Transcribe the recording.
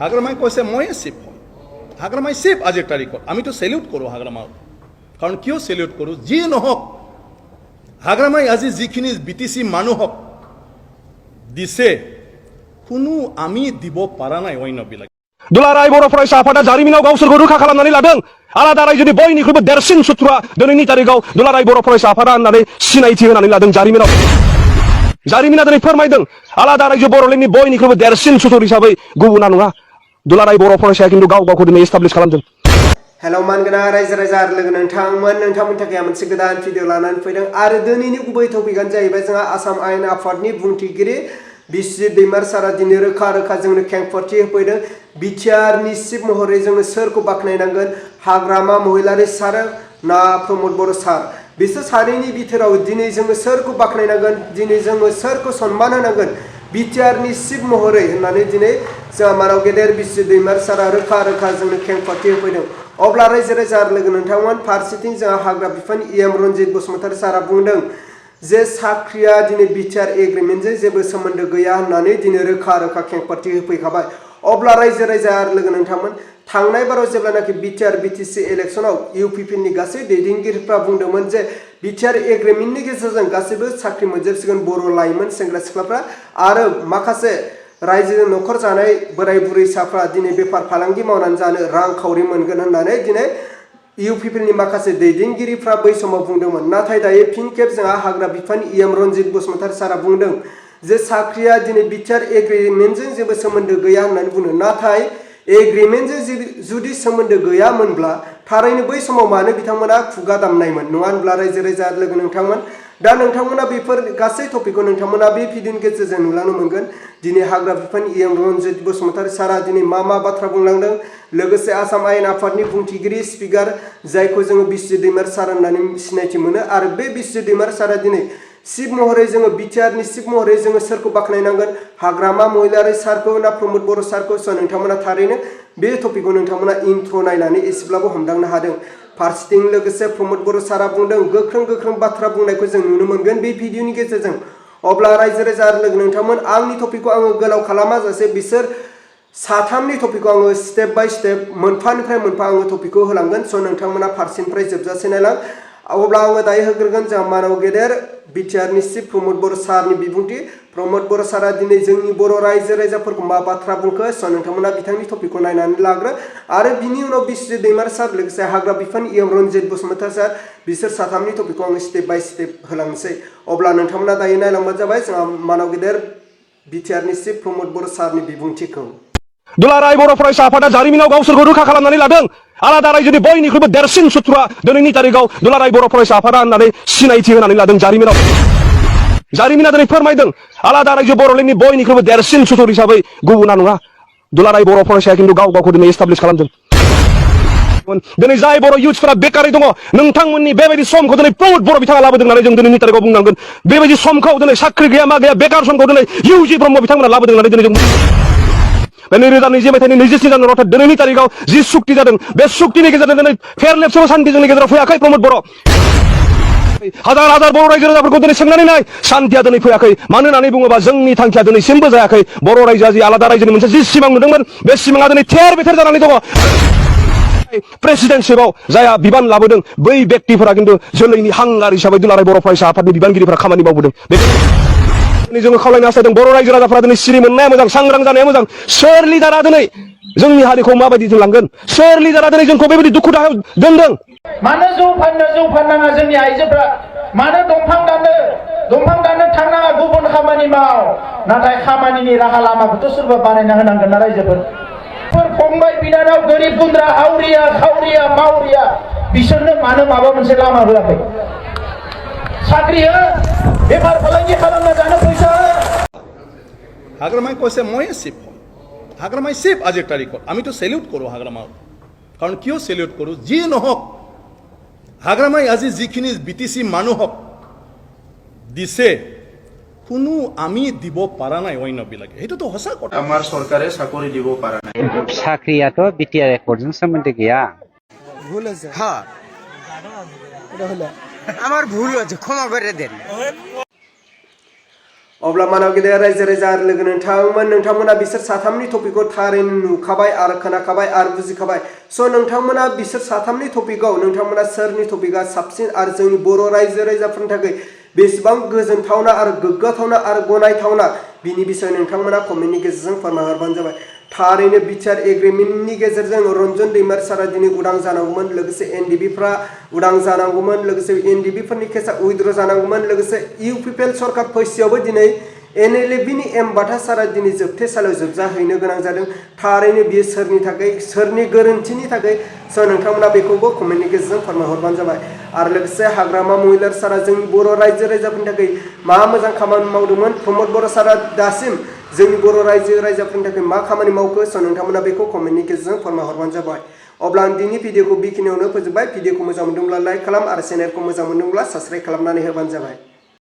হাগ্রামাই কৈছে ময়ে চিফ হম হাগ্রামাই চিফ আজিৰ তাৰিখত আমিতো সেলিউট কৰোঁ হাগ্রামাক কাৰণ কিয় সেলিউট কৰোঁ যি নহওক হাগ্রামাই আজি যিখিনি বিটিসি মানুহক দিছে কোনো আমি দিব পাৰা নাই অন্যবিলাক दुलाराय बर' फरायसा आफादा जारिमिनाव गावसोरखौ रोखा खालामनानै लादों आलादा रायजोनि बयनिख्रुइबो देरसिन सुथुरा दिनैनि तारिखाव दुलाराय बर' फरायसा आफादा होननानै सिनायथि होनानै लादों जारिमिना दिनै फोरमायदों आलादा रायजो बर'लेण्डनि बयनिख्रुइबो देरसिन सुथुर हिसाबै गुबुना नङा दुलाराय बर' फरायसाया खिन्थु गावखौ दिनै एस्टाब्लिश खालामदों। हेलौ मानगोनां रायजो राजा आरो लोगो नोंथांमोननि थाखाय मोनसे गोदान भिडिअ लानानै फैदों आरो दिनैनि गुबै टपिकआनो जाहैबाय जोंहा आसाम आयेन आफादनि बुंथिगिरि बिस्वजित दैमारी सारा दिनै रोखा जोंनो खेंफोरथि होफैदों बिटिआरनि चिफ महरै जोङो सोरखौ बाख्नायनांगोन हाग्रामा महिलारि सार ना प्रमोद बर' सार बिसोर सानैनि बिथोराव दिनै जोङो सोरखौ बाख्नायनांगोन दिनै जोङो सोरखौ सनमान होनांगोन बिटिआरनि चिफ महरै होननानै दिनै जोंहा मानाव गेदेर बिस्वजित दैमारी सारा रोखा जोंनो खेंफोरथि होफैदों। अब्ला रायजो राजा आरो लोगो नोंथांमोन फारसेथिं जोंहा हाग्रा बिफान एम रनजित बसुमतारी सारा बुंदों जे साख्रिया दिनै बिटिआर एग्रिमेन्टजों जेबो सोमोन्दो गैया होननानै दिनै रोखा खेंफोरथि होफैखाबाय। अब्ला रायजो राजा आरो लोगो नोंथांमोन थांनाय बाराव जेब्लानाखि बिटिआर बिटिसि इलेक्शनाव इउपिपिनि गासै दैदेनगिरिफ्रा बुंदोंमोन जे बिटिआर एग्रिमेन्टनि गेजेरजों गासैबो साख्रि मोनजोबसिगोन बर' लाइमोन सेंग्रा सिख्लाफ्रा आरो माखासे रायजोजों न'खर जानाय बोराय बुरैसाफ्रा दिनै बेफार फालांगि मावनानै जानो रांखावरि मोनगोन होननानै दिनै इउपिपिनि माखासे दैदेनगिरिफ्रा बै समाव बुंदोंमोन नाथाय दायो फिन खेब जोंहा हाग्रा बिफान एम रनजित बसुमतारी सारा बुंदों जे साख्रिया दिनै बिटिआर एग्रिमेन्टजों जेबो सोमोन्दो गैया होननानै बुंदों नाथाय एग्रिमेन्टजों जुदि सोमोन्दो गैयामोनब्ला थारैनो बै समाव मानो बिथांमोना खुगा दामनायमोन नङा होनब्ला रायजो राजा लोगो नोंथांमोन दा नोंथांमोना बेफोर गासै टपिकखौ नोंथांमोना बे भिडिअनि गेजेरजों नुलांनो मोनगोन दिनै हाग्रा बिफान एम रनजित बसुमतारी सारा दिनै मा बाथ्रा बुंलांदों लोगोसे आसाम आयेन आफादनि बुंथिगिरि स्पिकार जायखौ जोङो बिस्वजित दैमारी सार होननानै सिनायथि मोनो आरो बे बिस्वजित दैमारी सारा दिनै चिफ महरै जोङो बिटिआरनि चिफ महरै जोङो सोरखौ बाख्नायनांगोन हाग्रामा महिलारि सारखौ ना प्रमोद बर' सारखौ नोंथांमोना थारैनो बे टपिकखौ नोंथांमोना इन्ट्र' नायनानै एसेब्लाबो हमदांनो हादों फारसेथिं लोगोसे प्रमोद बर' सारा बुंदों गोख्रों बाथ्रा बुंनायखौ जों नुनो मोनगोन बे भिडिअनि गेजेरजों अब्ला रायजो राजा आरो लोगो नोंथांमोन आंनि टपिकखौ आङो गोलाव खालामा जासे बिसोर साथामनि टपिकखौ आङो स्टेप बाय स्टेप मोनफानिफ्राय मोनफा आङो टपिकखौ होलांगोन नोंथांमोना फारसेनिफ्राय जोबजासे नायलां अब्ला आङो दायो होग्रोगोन जोंहा मानाव गेदेर बिटिआरनि चिफ प्रमोद बर' सारनि बिबुंथि प्रमोद बर' सारा दिनै जोंनि बर' रायजो राजाफोरखौ मा बाथ्रा बुंखो नोंथांमोना बिथांनि टपिकखौ नायनानै लाग्रो आरो बिनि उनाव बिस्वजित दैमारी सार लोगोसे हाग्रा बिफान एम रनजित बसुमतारी सार बिसोर साथामनि टपिकखौ आङो स्टेप बाय स्टेप होलांनोसै अब्ला नोंथांमोना दायो नायलांबानो जाबाय जोंहा मानाव गेदेर बिटिआरनि चिफ प्रमोद बर' सारनि बिबुंथिखौ दुलाराय बर' फरायसा आफादा जारिमिनाव गावसोरखौ रोखा खालामनानै लादों आलादा रायजोनि बयनिख्रुइबो देरसिन सुथुरा दिनैनि तारिखाव दुलाराय बर' फरायसा आफादा होननानै सिनायथि होनानै लादों जारिमिना दिनै फोरमायदों आलादा रायजो बर'लेण्डनि बयनिख्रुइबो देरसिन सुथुर हिसाबै गुबुना नङा दुलाराय बर' फरायसाया खिन्थु गावखौ दिनै एस्टाब्लिश खालामदों दिनै जाय बर' इउथ्सफोरा बेकारै दङ नोंथांमोननि बेबायदि समखौ दिनै प्रमोद बर' बिथाङा लाबोदों होननानै जों दिनैनि तारिखाव बुंनांगोन बेबायदि समखौ दिनै साख्रि गैया मा गैया बेकार समखौ दिनै इउजि ब्रह्म बिथांमोना लाबोदों होननानै दिनै जों 2020 मायथाइनि 27 जानुवारि अर्थात दिनैनि तारिखाव जि सुक्ति जादों बे सुक्तिनि गेजेरजों दिनै फेर लेबसो सान्थि जोंनि गेजेराव फैयाखै प्रमोद बर' हाजार बर' रायजो राजाफोरखौ दिनै सोंनानै नाय सान्थिया दिनै फैयाखै मानो होननानै बुङोबा जोंनि थांखिया दिनैसिमबो जायाखै बर' रायजोआ जि आलादा रायजोनि मोनसे जि सिमां नुदोंमोन बे सिमाङा दिनै थेर बेथेर जानानै दङ प्रेसिडेन्टशिपआव जायहा बिबान लाबोदों बै व्यक्तिफोरा खिन्थु जोलैनि हांगार हिसाबै दुलाराय बर' फरायसा आफादनि बिबानगिरिफोरा खामानि मावबोदों जोङो खावलायनो हास्थायदों बर' रायजो राजाफोरा दिनै सिरि मोननाया मोजां सांग्रां जानाया मोजां सोर लिडारा दिनै जोंनि हारिखौ माबायदि लांगोन सोर लिडारा दिनै जोंखौ बेबायदि दुखु दाहायाव दोनदों मानो जौ फाननाङा जोंनि आइजोफ्रा मानो दंफां दाननो थांनाङा गुबुन खामानि माव नाथाय खामानिनि राहा लामाखौथ' सोरबा बानायना होनांगोन ना रायजोफोर फंबाय बिनानाव गोरिब गुन्द्रा हावरिया खावरिया मावरिया बिसोरनो मानो माबा मोनसे लामा होआखै साख्रि हो बेफार फालांगि खालामना जानो फैसा হাগ্রামাই কৈছে ময়ে চিফ হম হাগ্রামাই চিফ আজিৰ তাৰিখত আমিতো সেলিউট কৰোঁ হাগ্রামাক কাৰণ কিয় সেলিউট কৰোঁ যি নহওক হাগ্রামাই আজি যিখিনি বিটিসি মানুহক দিছে কোনো আমি দিব পাৰা নাই অন্যবিলাকে সেইটোতো সঁচা কথা আমার সরকারে চাকরি দিব পারা নাই চাকরিয়াতো বিটিআর একজন সম্বন্ধে গিয়া ভুল আছে হ্যাঁ এটা হলো আমার ভুল হচ্ছে ক্ষমা করে দেন अब्ला मानव गेदेर रायजो राजा आरो लोगो नोंथांमोना बिसोर साथामनि टपिकखौ थारैनो नुखाबाय आरो खोनाखाबाय आरो बुजिखाबाय स' नोंथांमोना बिसोर साथामनि टपिकआव नोंथांमोना सोरनि टपिकआ साबसिन आरो जोंनि बर' रायजो राजाफोरनि थाखाय बेसेबां गोजोनथावना आरो गोग्गाथावना आरो गनायथावना बिनि बिसय नोंथांमोना कमेन्टनि गेजेरजों फोरमायहरबानो जाबाय थारैनो बिटिआर एग्रिमेन्टनि गेजेरजों रन्जन दैमारि सारा दिनै उदां जानांगौमोन लोगोसे एनडिबिफ्रा उदां जानांगौमोन लोगोसे एनडिबिफोरनि केसा उइथड्र जानांगौमोन लोगोसे इउपिपिएल सरकार फैसेयावबो दिनै NLFनि एमबाथा सारा दिनै जोबथेसालियाव जोबजाहैनो गोनां जादों थारैनो बियो सोरनि थाखाय सोरनि गोरोन्थिनि थाखाय स' नोंथांमोना बेखौबो कमेन्टनि गेजेरजों फोरमायहरबानो जाबाय आरो लोगोसे हाग्रामा महिलार सारा जोंनि बर' रायजो राजाफोरनि थाखाय मा मोजां खामानि मावदोंमोन प्रमद बर' सारा दासिम जोंनि बर' रायजो राजाफोरनि थाखाय मा खामानि मावखो स' नोंथांमोना बेखौ कमेन्टनि गेजेरजों फोरमायहरबानो जाबाय अब्ला आं दिनै भिडिअखौ बेखिनियावनो फोजोबबाय भिडिअखौ मोजां मोनदोंब्ला लाइक खालाम आरो चेनेलखौ मोजां मोनदोंब्ला साबस्क्राइब खालामनानै होबानो जाबाय